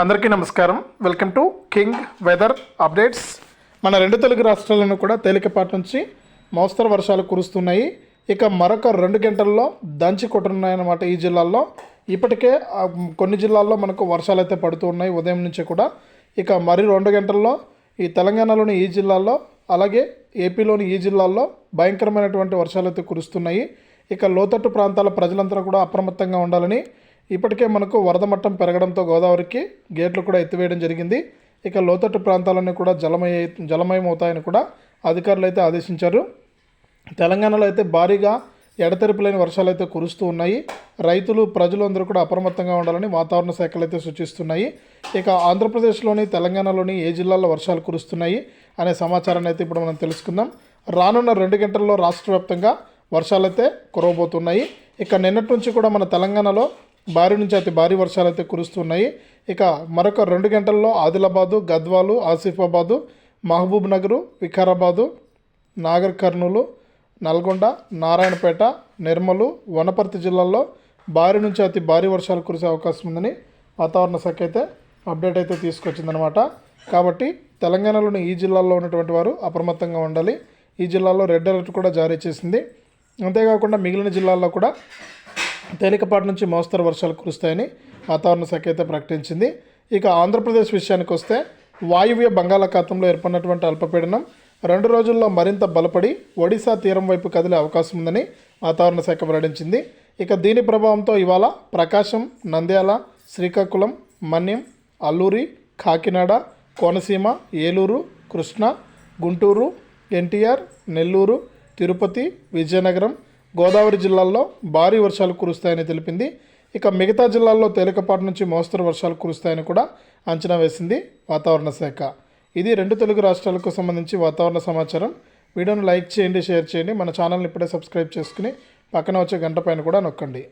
అందరికీ నమస్కారం. Welcome to king weather updates. మన రెండు తెలుగు రాష్ట్రాలను కూడా తేలికపాటి నుంచి మోస్తరు వర్షాలు కురుస్తున్నాయి. ఇక మరొక 2 గంటల్లో దంచి కొట్టనున్నాయన్నమాట. ఈ జిల్లాల్లో ఇప్పటికే కొన్ని జిల్లాల్లో మనకు వర్షాలు అయితే పడుతూ ఉన్నాయి ఉదయం నుంచి కూడా. ఇక మరి 2 గంటల్లో ఈ తెలంగాణలోని ఈ జిల్లాల్లో అలాగే ఏపీలోని ఈ జిల్లాల్లో భయంకరమైనటువంటి వర్షాలు అయితే కురుస్తున్నాయి. ఇక లోతట్టు ప్రాంతాల ప్రజలంతా కూడా అప్రమత్తంగా ఉండాలని, ఇప్పటికే మనకు వరద మట్టం పెరగడంతో గోదావరికి గేట్లు కూడా ఎత్తివేయడం జరిగింది. ఇక లోతట్టు ప్రాంతాలన్నీ కూడా జలమయమవుతాయని కూడా అధికారులు అయితే ఆదేశించారు. తెలంగాణలో అయితే భారీగా ఎడతెరిపిలేని వర్షాలు అయితే కురుస్తూ ఉన్నాయి. రైతులు ప్రజలు అందరూ కూడా అప్రమత్తంగా ఉండాలని వాతావరణ శాఖలు అయితే సూచిస్తున్నాయి. ఇక ఆంధ్రప్రదేశ్లోని తెలంగాణలోని ఏ జిల్లాల్లో వర్షాలు కురుస్తున్నాయి అనే సమాచారాన్ని అయితే ఇప్పుడు మనం తెలుసుకుందాం. రానున్న 2 గంటల్లో రాష్ట్ర వ్యాప్తంగా వర్షాలు అయితే కురవబోతున్నాయి. ఇక నిన్నటి నుంచి కూడా మన తెలంగాణలో భారీ నుంచి అతి భారీ వర్షాలు అయితే కురుస్తున్నాయి. ఇక మరొక 2 గంటల్లో ఆదిలాబాదు, గద్వాలు, ఆసిఫాబాదు, మహబూబ్ నగరు, వికారాబాదు, నాగర్ కర్నూలు, నల్గొండ, నారాయణపేట, నిర్మలు, వనపర్తి జిల్లాల్లో భారీ నుంచి అతి భారీ వర్షాలు కురిసే అవకాశం ఉందని వాతావరణ శాఖ అయితే అప్డేట్ అయితే తీసుకొచ్చిందనమాట. కాబట్టి తెలంగాణలోని ఈ జిల్లాల్లో ఉన్నటువంటి వారు అప్రమత్తంగా ఉండాలి. ఈ జిల్లాలో రెడ్ అలర్ట్ కూడా జారీ చేసింది. అంతేకాకుండా మిగిలిన జిల్లాల్లో కూడా తేలికపాటి నుంచి మోస్తరు వర్షాలు కురుస్తాయని వాతావరణ శాఖ అయితే ప్రకటించింది. ఇక ఆంధ్రప్రదేశ్ విషయానికి వస్తే వాయువ్య బంగాళాఖాతంలో ఏర్పడినటువంటి అల్పపీడనం 2 రోజుల్లో మరింత బలపడి ఒడిశా తీరం వైపు కదిలే అవకాశం ఉందని వాతావరణ శాఖ వెల్లడించింది. ఇక దీని ప్రభావంతో ఇవాళ ప్రకాశం, నంద్యాల, శ్రీకాకుళం, మన్యం, అల్లూరి, కాకినాడ, కోనసీమ, ఏలూరు, కృష్ణా, గుంటూరు, ఎన్టీఆర్, నెల్లూరు, తిరుపతి, విజయనగరం, గోదావరి జిల్లాల్లో భారీ వర్షాలు కురుస్తాయని తెలిపింది. ఇక మిగతా జిల్లాల్లో తేలికపాటి నుంచి మోస్తరు వర్షాలు కురుస్తాయని కూడా అంచనా వేసింది వాతావరణ శాఖ. ఇది 2 తెలుగు రాష్ట్రాలకు సంబంధించి వాతావరణ సమాచారం. వీడియోను లైక్ చేయండి, షేర్ చేయండి. మన ఛానల్ని ఇప్పుడే సబ్స్క్రైబ్ చేసుకుని పక్కన వచ్చే గంట పైన కూడా నొక్కండి.